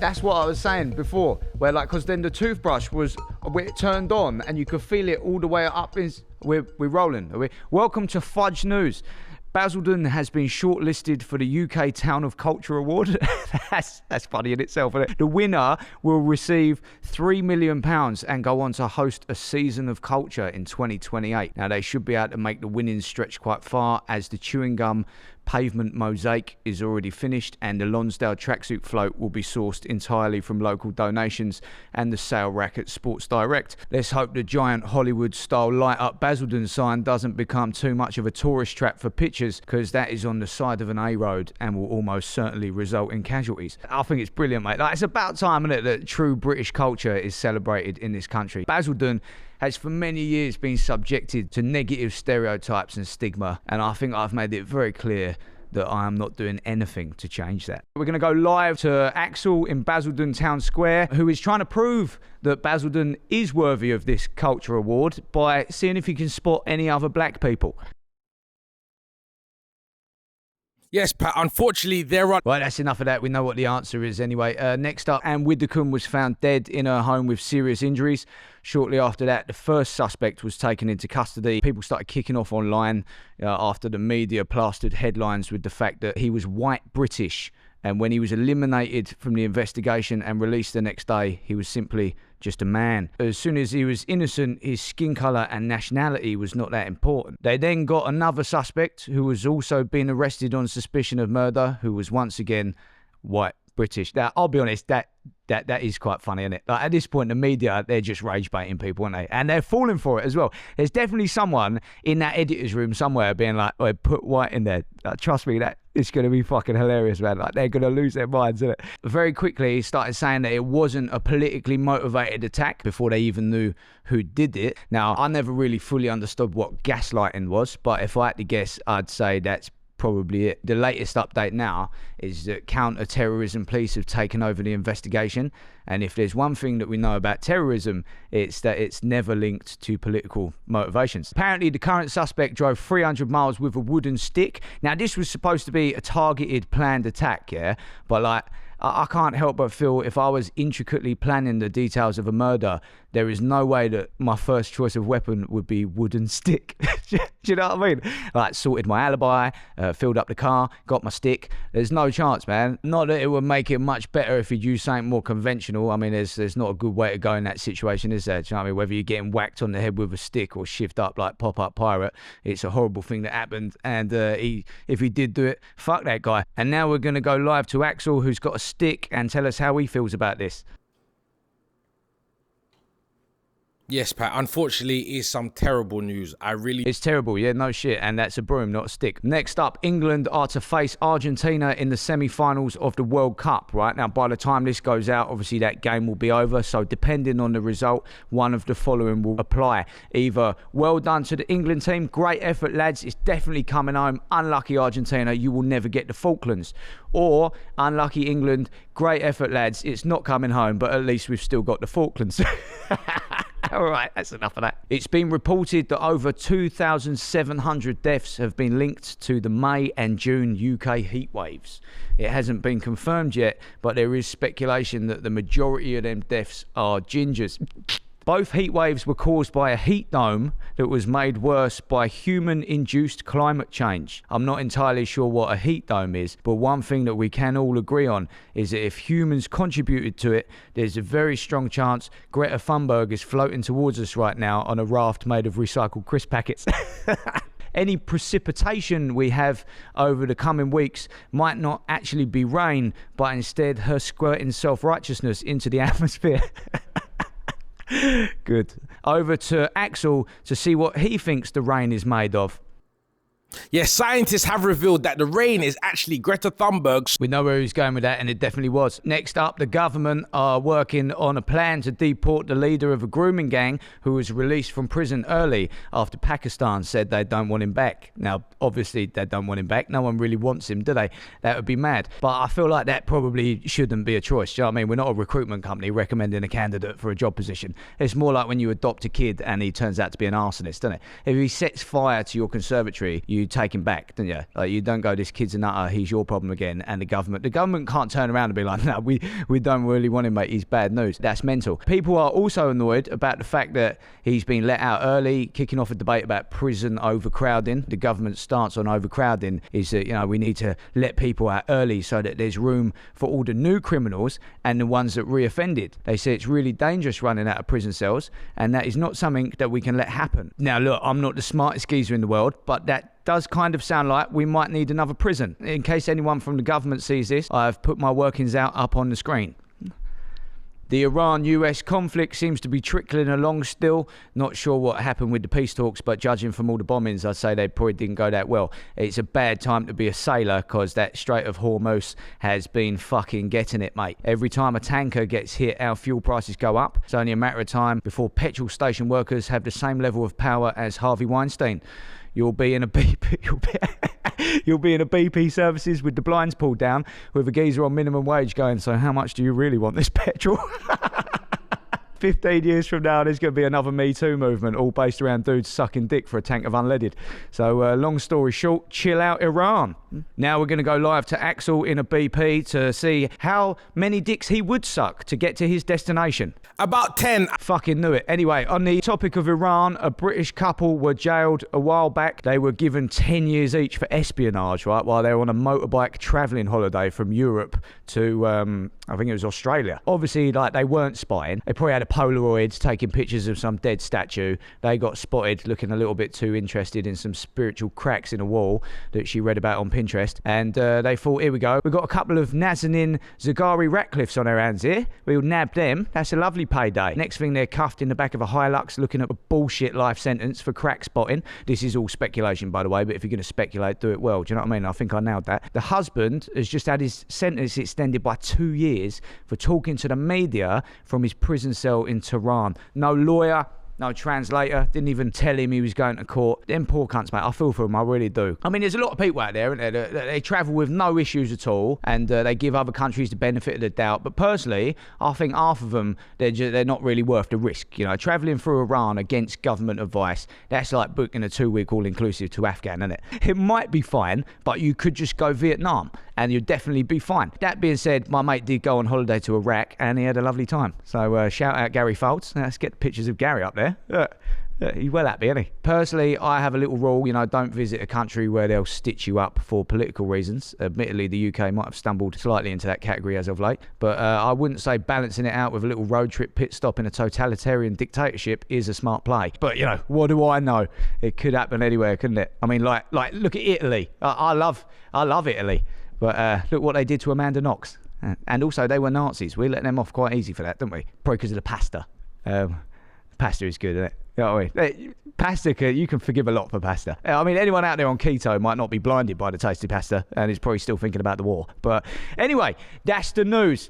That's what I was saying before, where like, because then the toothbrush was, where it turned on and you could feel it all the way up. We're rolling. Are we? Welcome to FUDGE News. Basildon has been shortlisted for the UK Town of Culture Award. that's funny in itself, isn't it? The winner will receive £3 million and go on to host a season of culture in 2028. Now, they should be able to make the winnings stretch quite far, as the chewing gum pavement mosaic is already finished and the Lonsdale tracksuit float will be sourced entirely from local donations and the sale rack at Sports Direct. Let's hope the giant Hollywood-style light-up Basildon sign doesn't become too much of a tourist trap for pictures, because that is on the side of an A road and will almost certainly result in casualties. I think it's brilliant, mate. Like, it's about time, isn't it, that true British culture is celebrated in this country. Basildon has for many years been subjected to negative stereotypes and stigma, and I think I've made it very clear that I am not doing anything to change that. We're going to go live to Axel in Basildon Town Square, who is trying to prove that Basildon is worthy of this culture award by seeing if he can spot any other black people. Yes, Pat, unfortunately, there are... Right, that's enough of that. We know what the answer is anyway. Next up, Anne Widdecombe was found dead in her home with serious injuries. Shortly after that, the first suspect was taken into custody. People started kicking off online after the media plastered headlines with the fact that he was white British. And when he was eliminated from the investigation and released the next day, he was simply just a man. As soon as he was innocent, his skin colour and nationality was not that important. They then got another suspect who was also being arrested on suspicion of murder, who was once again white British. Now, I'll be honest, that is quite funny, isn't it? Like, at this point, the media, they're just rage baiting people, aren't they? And they're falling for it as well. There's definitely someone in that editor's room somewhere being like, oh, put white in there. Trust me, that it's going to be fucking hilarious, man. Like, they're going to lose their minds, isn't it? Very quickly, he started saying that it wasn't a politically motivated attack before they even knew who did it. Now, I never really fully understood what gaslighting was, but if I had to guess, I'd say that's probably it. The latest update now is that counter-terrorism police have taken over the investigation, and if there's one thing that we know about terrorism, it's that it's never linked to political motivations. Apparently, the current suspect drove 300 miles with a wooden stick. Now, this was supposed to be a targeted, planned attack, yeah? But, like, I can't help but feel if I was intricately planning the details of a murder, there is no way that my first choice of weapon would be wooden stick. Do you know what I mean? Like, sorted my alibi, filled up the car, got my stick. There's no chance, man. Not that it would make it much better if you'd use something more conventional. I mean, there's not a good way to go in that situation, is there? Do you know what I mean? Whether you're getting whacked on the head with a stick or shift up like Pop-Up Pirate, it's a horrible thing that happened. And if he did do it, fuck that guy. And now we're going to go live to Axel, who's got a stick, and tell us how he feels about this. Yes, Pat, unfortunately, it is some terrible news. It's terrible, yeah, no shit, and that's a broom, not a stick. Next up, England are to face Argentina in the semi-finals of the World Cup, right? Now, by the time this goes out, obviously that game will be over, so depending on the result, one of the following will apply. Either, well done to the England team, great effort, lads, it's definitely coming home. Unlucky Argentina, you will never get the Falklands. Or, unlucky England, great effort, lads, it's not coming home, but at least we've still got the Falklands. All right, that's enough of that. It's been reported that over 2,700 deaths have been linked to the May and June UK heatwaves. It hasn't been confirmed yet, but there is speculation that the majority of them deaths are gingers. Both heat waves were caused by a heat dome that was made worse by human-induced climate change. I'm not entirely sure what a heat dome is, but one thing that we can all agree on is that if humans contributed to it, there's a very strong chance Greta Thunberg is floating towards us right now on a raft made of recycled crisp packets. Any precipitation we have over the coming weeks might not actually be rain, but instead her squirting self-righteousness into the atmosphere. Good. Over to Axel to see what he thinks the rain is made of. Yes, scientists have revealed that the rain is actually Greta Thunberg's. We know where he's going with that, and it definitely was. Next up, the government are working on a plan to deport the leader of a grooming gang who was released from prison early after Pakistan said they don't want him back. Now, obviously, they don't want him back. No one really wants him, do they? That would be mad. But I feel like that probably shouldn't be a choice. Do you know what I mean? We're not a recruitment company recommending a candidate for a job position. It's more like when you adopt a kid and he turns out to be an arsonist, doesn't it? If he sets fire to your conservatory, you you take him back, don't you? Like, you don't go, this kid's a nutter, he's your problem again. And the government can't turn around and be like, no, we don't really want him, mate, he's bad news. That's mental. People are also annoyed about the fact that he's been let out early, kicking off a debate about prison overcrowding. The government's stance on overcrowding is that, you know, we need to let people out early so that there's room for all the new criminals and the ones that reoffended. They say it's really dangerous running out of prison cells, and that is not something that we can let happen. Now, look, I'm not the smartest geezer in the world, but that does kind of sound like we might need another prison. In case anyone from the government sees this, I've put my workings out up on the screen. The Iran-US conflict seems to be trickling along still. Not sure what happened with the peace talks, but judging from all the bombings, I'd say they probably didn't go that well. It's a bad time to be a sailor, because that Strait of Hormuz has been fucking getting it, mate. Every time a tanker gets hit, our fuel prices go up. It's only a matter of time before petrol station workers have the same level of power as Harvey Weinstein. You'll be in a BP services with the blinds pulled down, with a geezer on minimum wage going, so how much do you really want this petrol? 15 years from now, there's going to be another Me Too movement, all based around dudes sucking dick for a tank of unleaded. So long story short, chill out Iran. Now we're going to go live to Axel in a BP to see how many dicks he would suck to get to his destination. About 10. Fucking knew it. Anyway, on the topic of Iran, a British couple were jailed a while back. They were given 10 years each for espionage, right, while they were on a motorbike travelling holiday from Europe to, I think it was Australia. Obviously, like, they weren't spying. They probably had a Polaroid taking pictures of some dead statue. They got spotted looking a little bit too interested in some spiritual cracks in a wall that she read about on Pinterest. And they thought, here we go. We've got a couple of Nazanin Zaghari Ratcliffes on our hands here. We'll nab them. That's a lovely payday. Next thing, they're cuffed in the back of a Hilux looking at a bullshit life sentence for crack spotting. This is all speculation, by the way, but if you're going to speculate, do it well. Do you know what I mean? I think I nailed that. The husband has just had his sentence extended by 2 years for talking to the media from his prison cell in Tehran. No lawyer, no translator, didn't even tell him he was going to court. Them poor cunts, mate, I feel for them, I really do. I mean, there's a lot of people out there, isn't there, that they travel with no issues at all, and they give other countries the benefit of the doubt. But personally, I think half of them, they're not really worth the risk. You know, travelling through Iran against government advice, that's like booking a 2-week all-inclusive to Afghan, isn't it? It might be fine, but you could just go Vietnam, and you'd definitely be fine. That being said, my mate did go on holiday to Iraq, and he had a lovely time. So shout out Gary Foltz. Let's get the pictures of Gary up there. He's well happy, isn't he? Personally, I have a little rule, you know, don't visit a country where they'll stitch you up for political reasons. Admittedly, the UK might have stumbled slightly into that category as of late, but I wouldn't say balancing it out with a little road trip pit stop in a totalitarian dictatorship is a smart play. But, you know, what do I know? It could happen anywhere, couldn't it? I mean, like look at Italy. I love Italy, but look what they did to Amanda Knox. And also, they were Nazis. We let them off quite easy for that, didn't we? Probably because of the pasta. Pasta is good, isn't it? You know what I mean? Pasta, you can forgive a lot for pasta. I mean, anyone out there on keto might not be blinded by the taste of pasta and is probably still thinking about the war. But anyway, that's the news.